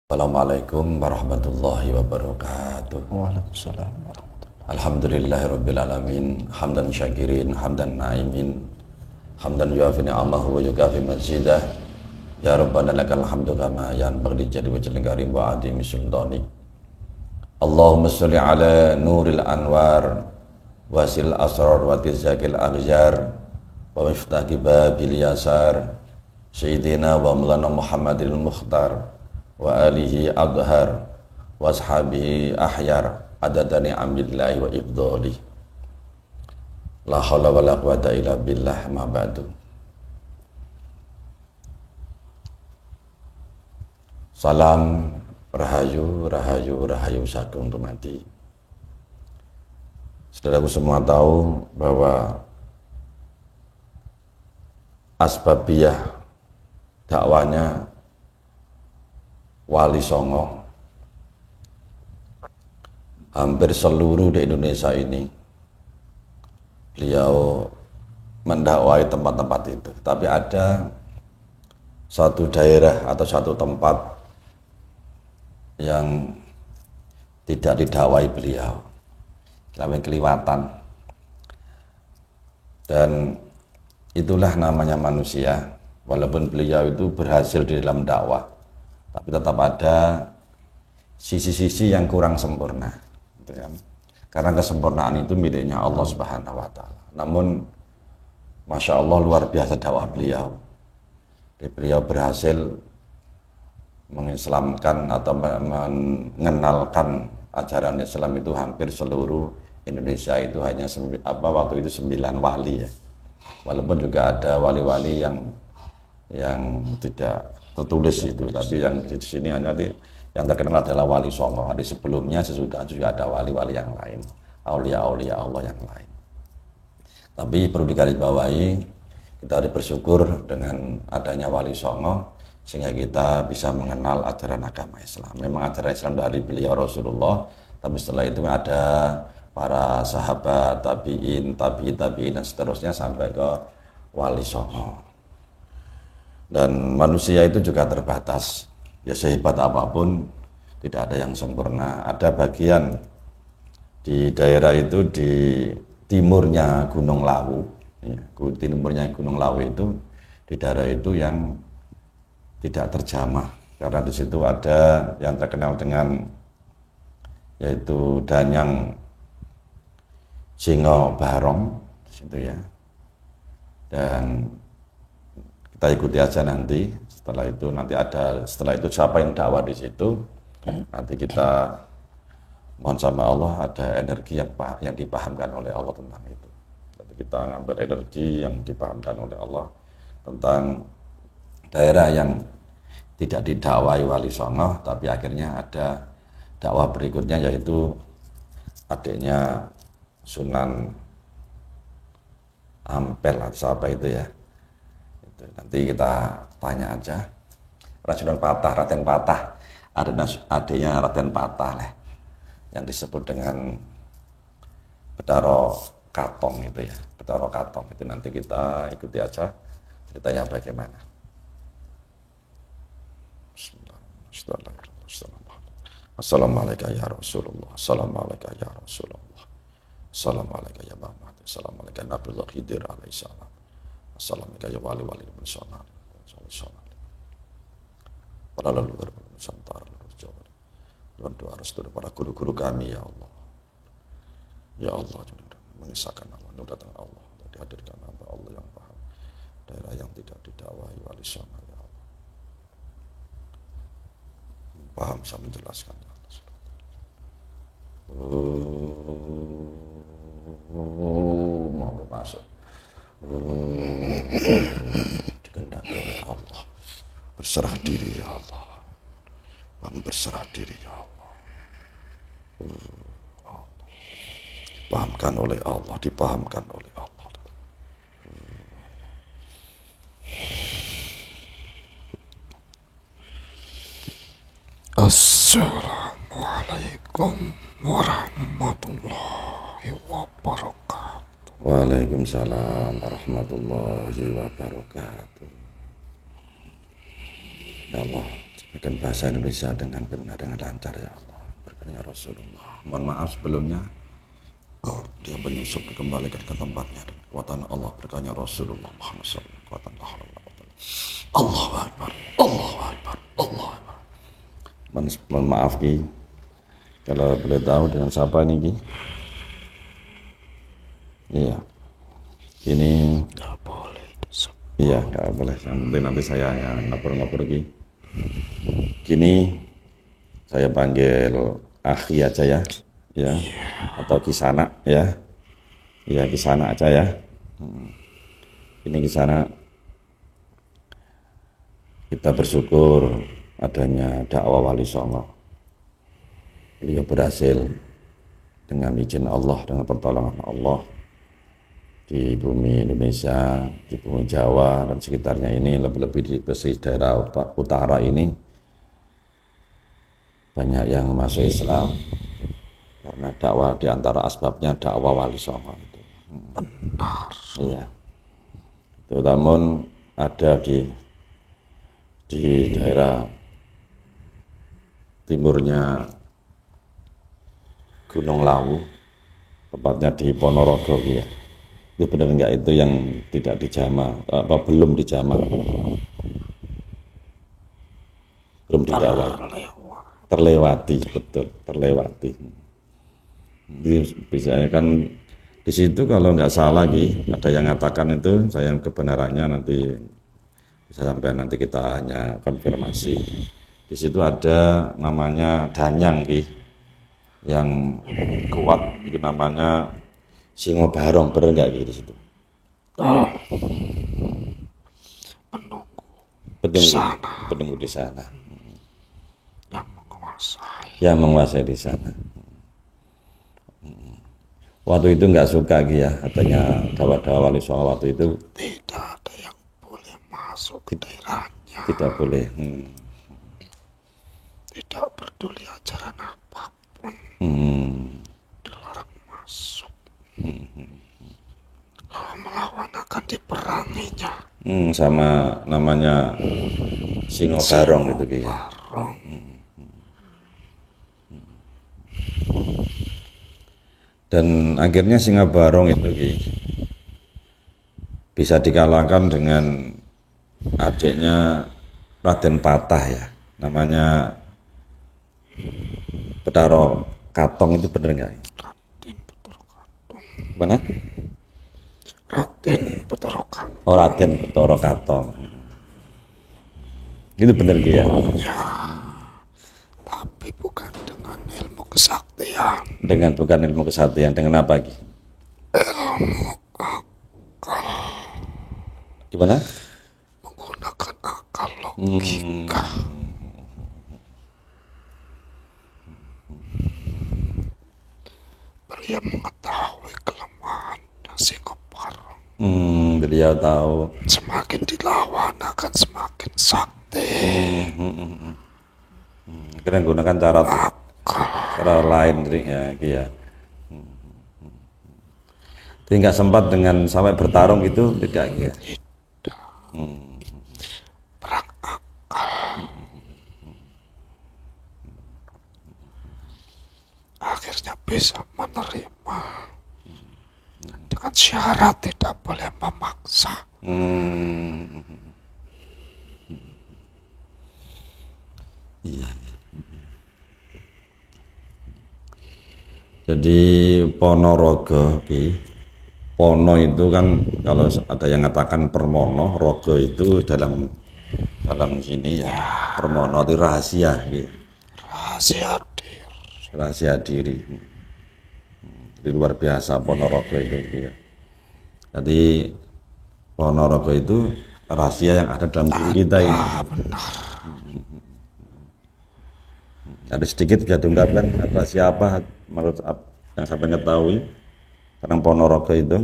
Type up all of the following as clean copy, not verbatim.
Assalamualaikum warahmatullahi wabarakatuh. Waalaikumsalam warahmatullahi. Alhamdulillahirabbil alamin, hamdan syakirin, hamdan naimin, hamdan yuafi ni'amahu wa yukafi mazidah. Ya Rabbana lakal hamdu kama yanbaghi li jalli wajhil karim wa adimi sultani. Allahumma sholli ala nuril anwar wasil asrar wa tizakil aghjar wa miftah babil yasar sayyidina wa maulana Muhammadil Mukhtar wa alihi adhar wa ashabihi ahyar adadani amdillahi wa ibdali la hawla wa la quwata illa billah ma ba'du. Salam rahayu rahayu rahayu sagung tumati. Saudaraku semua tahu bahwa asbabiyah dakwanya Wali Songo hampir seluruh di Indonesia ini beliau mendakwai tempat-tempat itu, tapi ada satu daerah atau satu tempat yang tidak didakwai beliau, kami keliwatan, dan itulah namanya manusia. Walaupun beliau itu berhasil di dalam dakwah, tapi tetap ada sisi-sisi yang kurang sempurna, gitu kan? Karena kesempurnaan itu miliknya Allah Subhanahu wa Ta'ala. Namun Masya Allah luar biasa dakwah beliau. Beliau berhasil mengislamkan atau mengenalkan ajaran Islam itu hampir seluruh Indonesia. Itu hanya waktu itu 9 wali ya. Walaupun juga ada wali-wali yang tidak tertulis itu, tapi yang di sini hanya yang terkenal adalah Wali Songo. Di sebelumnya sesudah juga ada wali-wali yang lain, aulia-aulia Allah yang lain. Tapi perlu digarisbawahi, kita harus bersyukur dengan adanya Wali Songo sehingga kita bisa mengenal ajaran agama Islam. Memang ajaran Islam dari beliau Rasulullah, tapi setelah itu ada para sahabat, tabi'in, tabi'in dan seterusnya sampai ke Wali Songo. Dan manusia itu juga terbatas, ya sehebat apapun tidak ada yang sempurna. Ada bagian di daerah itu di timurnya Gunung Lawu, ya, timurnya Gunung Lawu itu di daerah itu yang tidak terjamah, karena di situ ada yang terkenal dengan yaitu Danyang Singo Barong di situ ya. Dan kita ikuti aja nanti. Setelah itu siapa yang dakwah di situ, nanti kita mohon sama Allah ada energi yang dipahamkan oleh Allah tentang itu. Jadi kita ngambil energi yang dipahamkan oleh Allah tentang daerah yang tidak didakwai Wali Songo, tapi akhirnya ada dakwah berikutnya, yaitu adiknya Sunan Ampel atau siapa itu ya. Nanti kita tanya aja. Raden Patah, adiknya Raden Patah lah, yang disebut dengan Betaro Katong itu ya. Betaro Katong itu nanti kita ikuti aja ceritanya bagaimana. Assalamualaikum ya Rasulullah. Assalamualaikum ya Rasulullah. Assalamualaikum ya Muhammad. Assalamualaikum Nabiullah Khidir alaihissalam. Assalamualaikum ya wali-wali bersama. Para leluhur Nusantara, Jawa. Dan doa restu para guru-guru kami ya Allah. Ya Allah, mengisahkan nama nur datang Allah, dihadirkan hamba Allah yang paham daerah yang tidak didakwahi Wali Songo ya Allah. Paham bisa menjelaskan. Mau masuk. Dikehendaki oleh Allah, berserah diri ya Allah, berserah diri ya Allah. Dipahamkan oleh Allah, dipahamkan oleh Allah. Assalamualaikum warahmatullahi wabarakatuh. Waalaikumsalam warahmatullahi wabarakatuh. Ya Allah, Dengan bahasa Indonesia dengan benar, dengan lancar ya Allah. Berkatnya Rasulullah. Mohon maaf sebelumnya. Dia menyusup dikembalikan ke tempatnya. Kekuatan Allah berkatnya Rasulullah Muhammad SAW. Kekuatan Allah. Allahu Akbar. Allahu Akbar. Allahu Akbar. Mohon maaf Ki. Kalau boleh tahu dengan siapa ini Ki? Iya. Ini Nggak boleh. iya, nggak boleh. Nanti saya yang ngapur-ngapur Ki. Kini saya panggil Akhi aja ya. Ya. Atau Kisana ya. Ya, Kisana aja ya. Ini Kisana. Kita bersyukur adanya dakwah Wali Songo. Beliau berhasil dengan izin Allah, dengan pertolongan Allah di bumi Indonesia, di bumi Jawa dan sekitarnya ini, lebih-lebih di pesisir daerah utara ini banyak yang masuk Islam karena dakwah, di antara asbabnya dakwah Wali Songo itu. Benar. Iya. Itu namun ada di daerah timurnya Gunung Lawu, tepatnya di Ponorogo ya. Itu benar enggak itu yang tidak dijamah, belum dijamah? Belum didawai. Terlewati, betul, terlewati. Jadi biasanya kan di situ kalau nggak salah Ki, ada yang mengatakan itu, saya kebenarannya nanti bisa sampai nanti kita hanya konfirmasi. Di situ ada namanya Danyang Ki, yang kuat itu namanya Singo Barong, bener nggak Ki di situ? Penunggu di sana. Yang menguasai di sana. Waktu itu nggak suka Ki ya, katanya dakwah Wali Songo waktu itu Tidak ada yang boleh masuk ke daerahnya. tidak boleh. Tidak peduli ajaran apapun. Dilarang masuk. Kalau melawan akan diperanginya. Sama namanya Singo Barong itu Ki ya. Dan akhirnya Singo Barong itu Ki bisa dikalahkan dengan adiknya Raden Patah ya, namanya Betaro Katong, itu bener nggak? Raden Betoro Katong. Mana? Raden Betoro Katong. Oh, Raden Betoro Katong. Itu bener Ki ya? Ya, tapi bukan dengan ilmu kesaktian. Dengan bukan ilmu kesaktian, dengan apa Ki? Ilmu akal. Gimana? Menggunakan akal logika. Beliau mengetahui kelemahannya Singo Barong. Beliau tahu. Semakin dilawan akan semakin sakti. Kira gunakan cara lain ya, Ki ya. Jadi nggak sempat dengan sampai bertarung gitu, tidak Ki ya? Tidak. Perang akal. Akhirnya bisa menerima. Dengan syarat tidak boleh memaksa. Iya. Jadi Ponorogo Ki, Pono itu kan kalau ada yang mengatakan Permono, Rogo itu dalam sini ya, Permono itu rahasia Ki. Rahasia diri. Rahasia diri. Di luar biasa Ponorogo itu Ki ya. Jadi Ponorogo itu rahasia yang ada dalam diri kita ini. Benar. Ada sedikit kita diungkapkan rahasia apa menurut yang sampai ketahui tentang Ponorogo itu?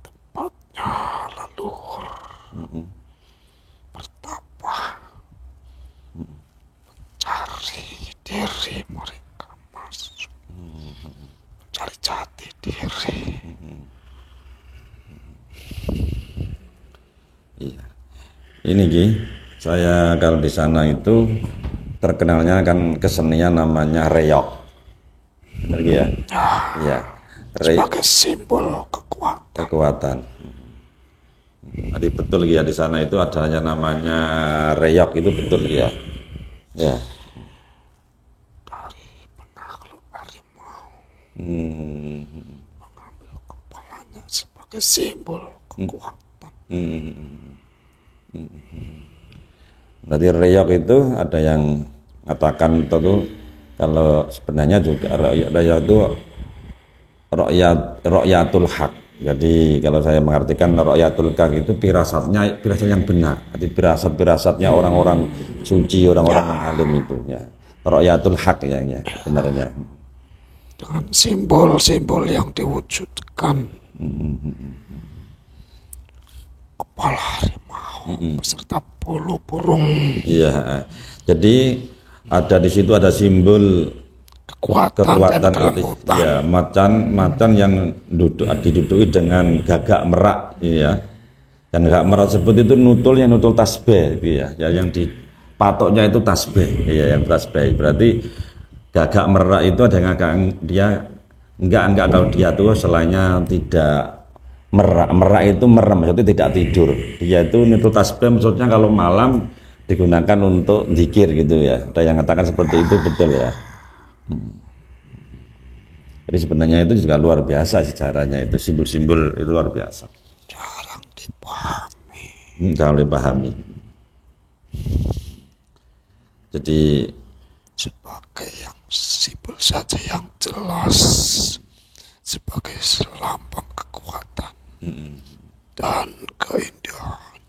Tempatnya leluhur. Bertapa. Mencari diri mereka masuk. Mencari jati diri. Iya. ini Ki, saya kalau di sana itu terkenalnya kan kesenian namanya reok. Benar Ki ya? Iya. Sebagai simbol Kekuatan. Jadi betul Ki ya, di sana itu adanya namanya reok, itu betul Ki ya. Ya. dari penakluk harimau, Hmm. mengambil kepalanya sebagai simbol kekuatan. Berarti reok itu ada yang mengatakan itu kalau sebenarnya juga reok itu rokyatul hak. Jadi kalau saya mengartikan rokyatul hak itu firasat yang benar. Jadi firasatnya orang-orang suci, orang-orang yang alim itu ya. Rokyatul hak ya benarnya. Dengan simbol-simbol yang diwujudkan, kepala harimau beserta bulu burung, Iya. Jadi ada di situ ada simbol kekuatan dan itu, kelemutan. ya, macan yang diduduki dengan gagak merak, ya. Dan gagak merak tersebut itu nutul tasbih, ya. Yang dipatoknya itu tasbih, ya, yang tasbih. Berarti gagak merak itu ada yang dia enggak kalau dia tuh selainnya tidak merak itu merem, maksudnya tidak tidur. Dia itu nutul tasbih, maksudnya kalau malam digunakan untuk zikir gitu ya. Ada yang mengatakan seperti itu, betul ya. Jadi sebenarnya itu juga luar biasa sejarahnya, itu simbol-simbol itu luar biasa. Jarang dipahami. Jarang dipahami. Jadi Sebagai yang simbol saja yang jelas, sebagai lambang kekuatan dan keindahan,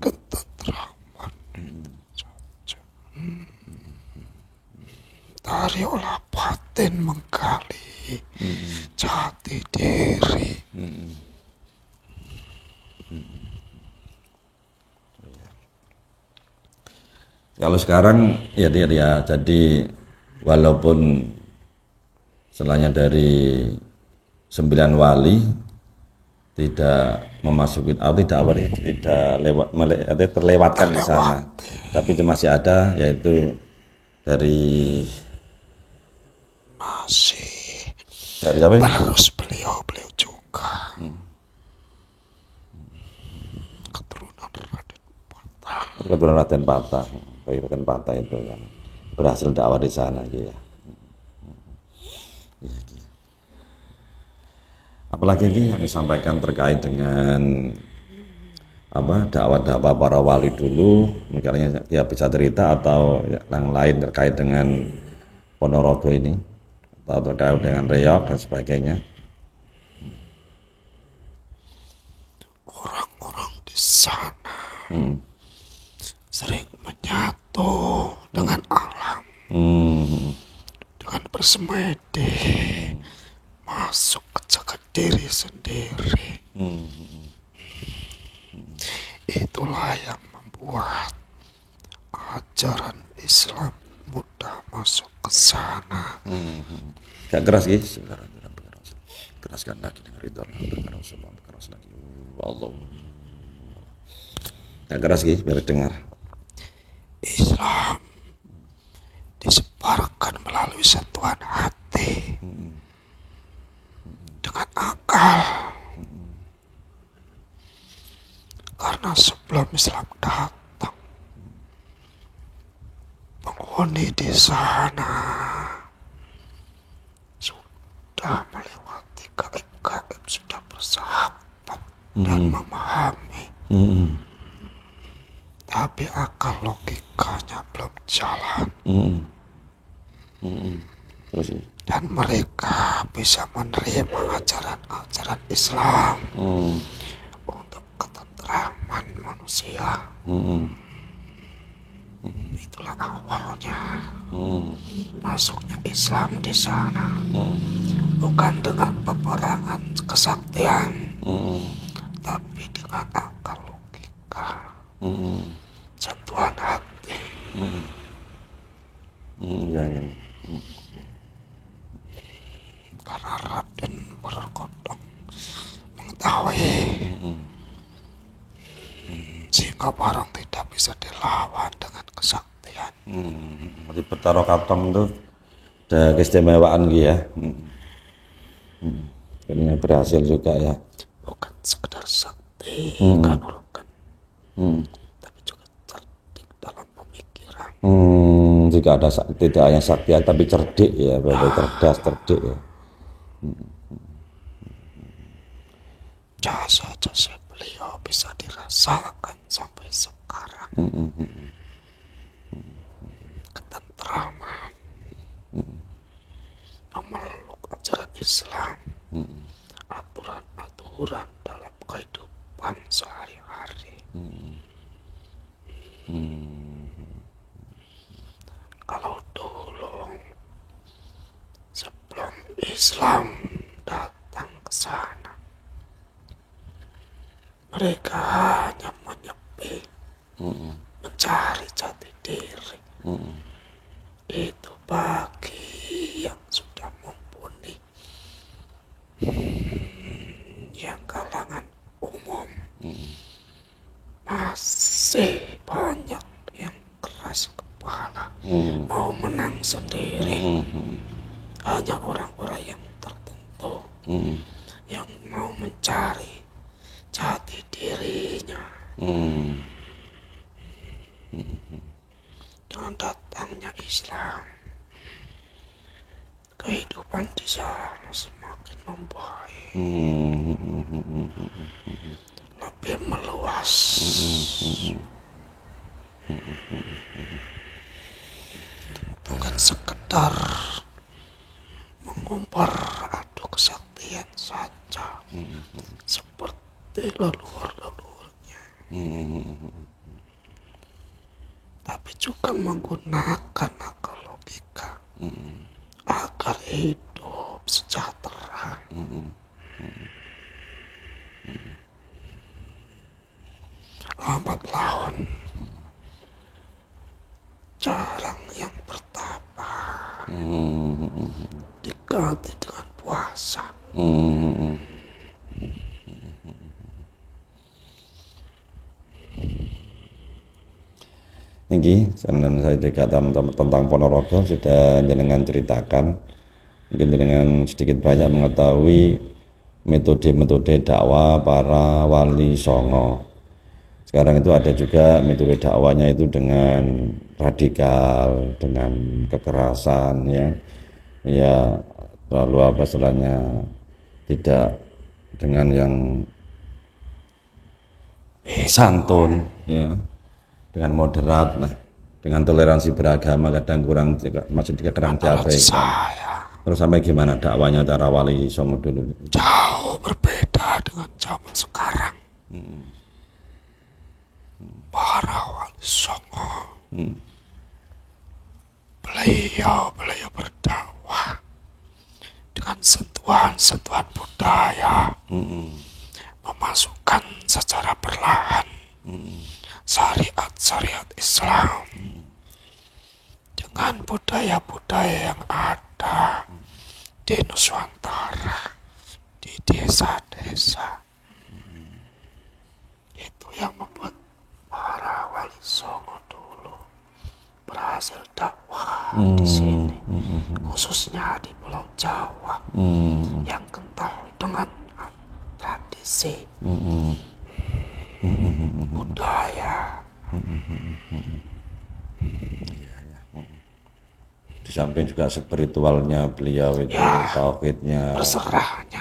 ketentraman saja. Dari olah batin menggali jati diri. kalau sekarang ya jadi walaupun selainnya dari 9 wali tidak memasuki tidak terlewatkan di sana, tapi itu masih ada, yaitu dari Masih apa ya? terus beliau juga Keturunan Raden Patah. Raden Patah itu yang berhasil dakwah di sana ya. Apalagi ini yang disampaikan terkait dengan dakwah-dakwah para wali dulu, misalnya dia bisa cerita atau yang lain terkait dengan Ponorogo ini, atau terkait dengan reok dan sebagainya. orang-orang di sana sering menyatu dengan alam, dengan bersemedi, masuk ke jagat diri sendiri. Itulah yang membuat ajaran Islam mudah masuk ke sana. Gak keras guys, keraskan lagi dengan ritual, keras lagi. Allah. Gak keras guys, biar dengar. Islam disebarkan melalui sentuhan hati dengan akal, karena sebelum Islam datang, penghuni di sana sudah melewati gaib-gaib, sudah bersahabat dan memahami. Tapi akal logikanya belum jalan. Terus Dan mereka bisa menerima ajaran-ajaran Islam untuk ketentraman manusia. Itulah awalnya masuknya Islam di sana. Bukan dengan peperangan kesaktian, tapi dengan akal logika, sentuhan hati. Ya. Karena Raden berkodok mengetahui, sehingga barang tidak lawan dengan kesaktian. Di Betara Katong itu ada keistimewaan gitu ya. Akhirnya berhasil juga ya. Bukan sekedar sakti kanuragan, tapi juga cerdik dalam pemikiran. Jika ada tidak hanya sakti tapi cerdik ya, berarti cerdas, cerdik ya. Jasa-jasa beliau bisa dirasakan sampai sekarang. Ketentraman, memeluk ajaran Islam, aturan-aturan dalam kehidupan sehari-hari. Kalau dulu sebelum Islam datang ke sana, mereka hanya menyepi, mencari jati diri. Itu bagi yang sudah mumpuni, yang kalangan umum. Masih banyak yang keras kepala, mau menang sendiri. Hanya orang-orang yang tertentu yang mau mencari jati dirinya. Dengan datangnya Islam, kehidupan di sana semakin membaik, lebih meluas. Bukan sekedar mengumbar adu kesaktian saja, seperti leluhur-leluhurnya, tapi juga menggunakan akal logika agar hidup sejahtera. Lambat laun, jarang yang bertapa diganti dengan puasa. Niki, dan saya juga tentang Ponorogo sudah jenengan ceritakan. Mungkin jenengan sedikit banyak mengetahui metode-metode dakwah para wali songo. Sekarang itu ada juga metode dakwahnya itu dengan radikal, dengan kekerasan ya lalu apa istilahnya, tidak dengan yang santun ya, dengan moderat, dengan toleransi beragama kadang kurang, masih kurang diabaikan. Terus sampai gimana dakwanya cara wali songo dulu? Jauh berbeda dengan zaman sekarang. Para wali songo, beliau berdakwah dengan sentuhan-sentuhan budaya, memasukkan secara perlahan syariat-syariat Islam dengan budaya-budaya yang ada di Nusantara, di desa-desa. Itu yang membuat para wali songo dulu berhasil dakwah di sini, khususnya di Pulau Jawa yang kental dengan tradisi, budaya. Di samping juga spiritualnya beliau itu, tauhidnya,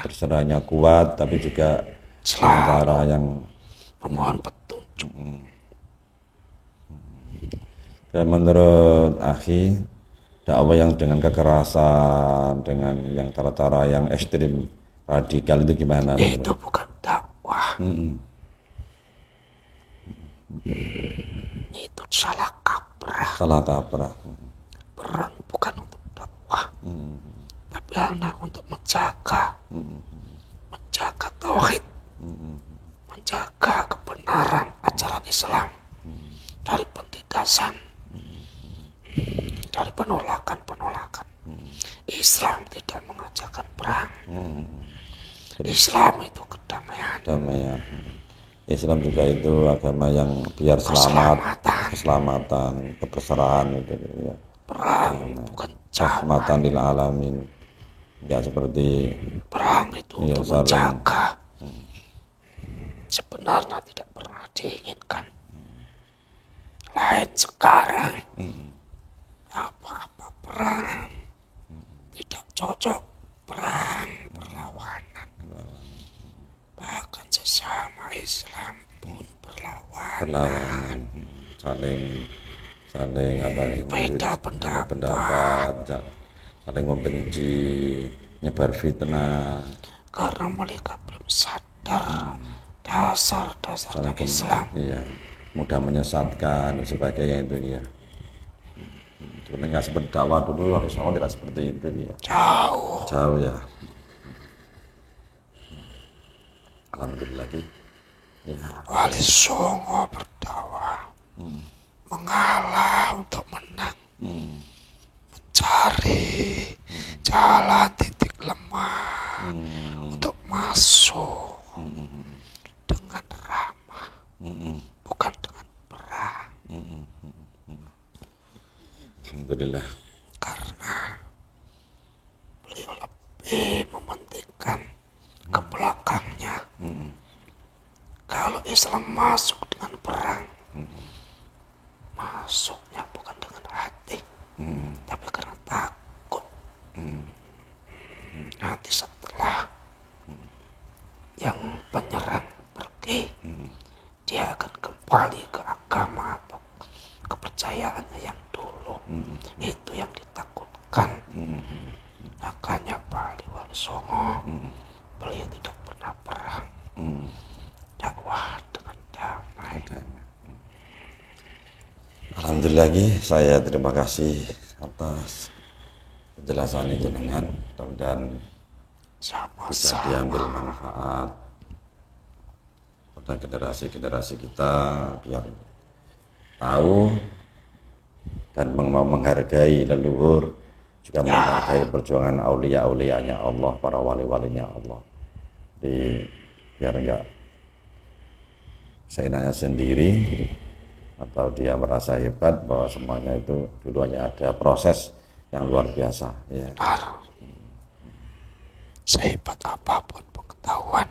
berserahnya kuat, tapi juga cara yang memohon petunjuk. Dan menurut akhi, dakwah yang dengan kekerasan, dengan yang cara-cara yang ekstrim, radikal itu gimana? Itu bukan dakwah. Itu salah kaprah. Perang bukan untuk dakwah, tapi hanya untuk menjaga tauhid, menjaga kebenaran ajaran Islam dari pentindasan, dari penolakan. Islam tidak mengajarkan perang. Islam itu kedamaian. Islam juga itu agama yang biar selamat, keselamatan, kebesaran itu ya. Perang bukan Rahmatan lil alamin. Ya seperti perang itu ya, untuk saling menjaga. Sebenarnya tidak pernah diinginkan. Lain sekarang. Apa-apa perang. Tidak cocok perang perlawanan. Bahkan sesama Islam pun perlawanan, saling apa beda pendapat, saling membenci, nyebar fitnah, karena mereka belum sadar dasar-dasar Islam. iya, mudah menyesatkan dan sebagainya itu ya. Sebenarnya nggak seperti dakwah dulu, harus awal tidak seperti itu ya. Jauh ya. Alhamdulillah lagi. Ya. Wali Songo berdakwah, mengalah untuk menang, mencari jalan titik lemah untuk masuk dengan ramah, bukan dengan perang. Alhamdulillah. Karena beliau lebih mementingkan ke belakangnya. Kalau Islam masuk dengan perang, masuknya bukan dengan hati, tapi karena takut. Nanti setelah yang penyerang pergi, dia akan kembali ke agama atau kepercayaannya yang dulu. Itu yang ditakutkan. Makanya Pak Wali Songo, beliau tidak pernah perang. Dakwah dengan damai. Alhamdulillah lagi, saya terima kasih atas penjelasan ini jenengan, dan bisa diambil manfaat pada generasi-generasi kita biar tahu dan mau menghargai leluhur, juga menghargai perjuangan aulia-aulianya Allah, para wali-walinya Allah. Jadi biar enggak seenaknya sendiri atau dia merasa hebat, bahwa semuanya itu dulu hanya ada proses yang luar biasa ya. Sehebat apapun pengetahuan,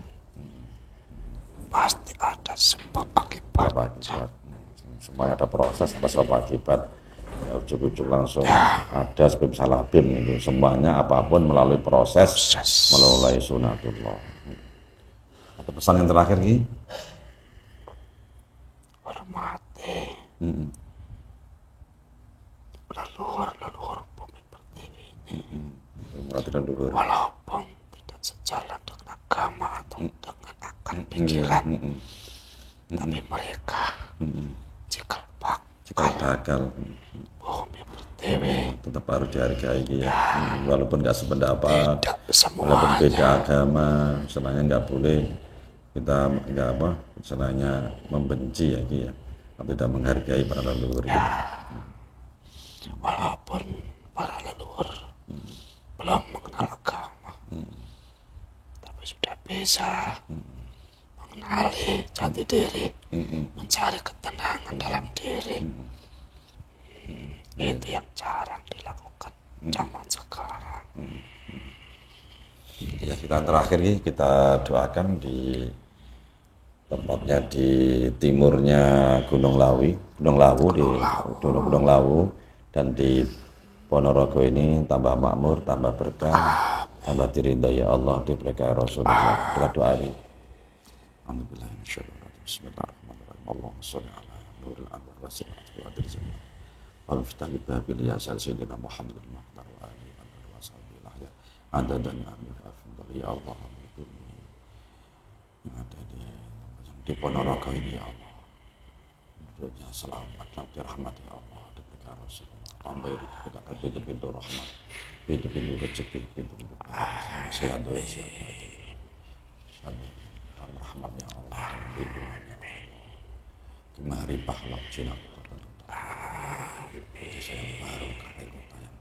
pasti ada sebab akibat. Semuanya ada proses, ada sebab akibat. Ya, ujuk-ujuk langsung ada sebab salah bim itu. Semuanya apapun melalui proses. Melalui sunatullah. Ada pesan yang terakhir nih? Hormati leluhur bumi pertiwi ini. Hormati leluhur. Walaupun tidak sejalan dengan agama atau dengan akal pikiran, tapi mereka jika gagal, bumi pertiwi tetap harus dihargai ya. Walaupun nggak sependapat, tidak walaupun beda semuanya. agama, misalnya nggak boleh kita nggak misalnya membenci ya, atau tidak menghargai para leluhur. Walaupun para leluhur belum mengenal agama, tapi sudah bisa mengenali jati diri, mencari ketenangan dalam diri. Itu yang jarang dilakukan zaman sekarang. Ya, kita terakhir nih, kita doakan di tempatnya di timurnya Gunung Lawu di Gunung Lawu, dan di Ponorogo ini tambah makmur, tambah berkah, tambah diridhai Allah, diberkahi Rasulullah. Kita doa ini. Alhamdulillah, bismillahirrahmanirrahim. Allahumma sholli ala nuril anwar wa siratil qadir zaman. Wa miftahil babil yasal sayyidina Muhammad al-Muhtar wa alihi wa sahbihi al-ahya. Adadan amin afdal ya Allah. Yang ada di Ponorogo ini ya Allah. Hidupnya selamat dan dirahmati Allah, diberkahi Rasulullah. Tambah kita pintu rahmat, pintu rezeki, pintu sehat ya sehat. Rahmat ya Allah, lindungannya kemari pahala jinak desa yang barokah, kota yang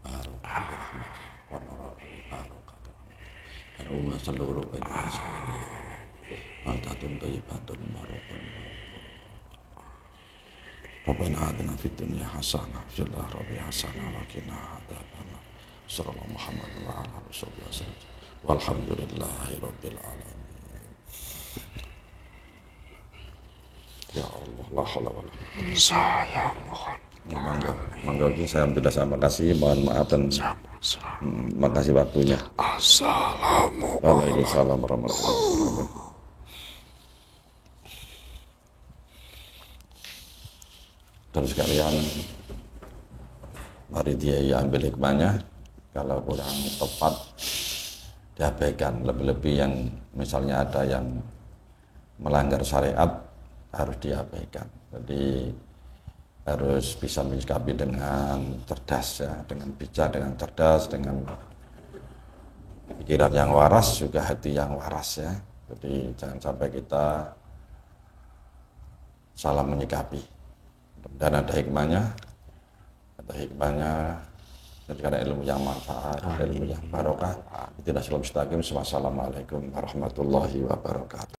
barokah rahmat Ponorogo barokah dan umat seluruh Indonesia. Altatun thayyibatun barokah Rabbana atina fid dunya hasanah wa fil akhirati hasanah wa qina adzabannar. Sallallahu Muhammad wa ala alihi wasallam. Walhamdulillahi rabbil alamin. Ya Allah, la haula wala quwwata. Saya mohon. Monggo saya sudah sama kasih, mohon maaf dan makasih waktunya. Assalamualaikum. Waalaikumsalam warahmatullahi wabarakatuh. Terus sekalian, mari dia ambil hikmahnya. Kalau kurang tepat, diabaikan. Lebih-lebih yang misalnya ada yang melanggar syariat, harus diabaikan. Jadi harus bisa menyikapi dengan cerdas ya, dengan bijak, dengan cerdas, dengan pikiran yang waras, juga hati yang waras ya. Jadi jangan sampai kita salah menyikapi. Dan ada hikmahnya, jadi ada ilmu yang manfaat, ilmu yang barokah. Itulah salam mustaqim. Wassalamualaikum warahmatullahi wabarakatuh.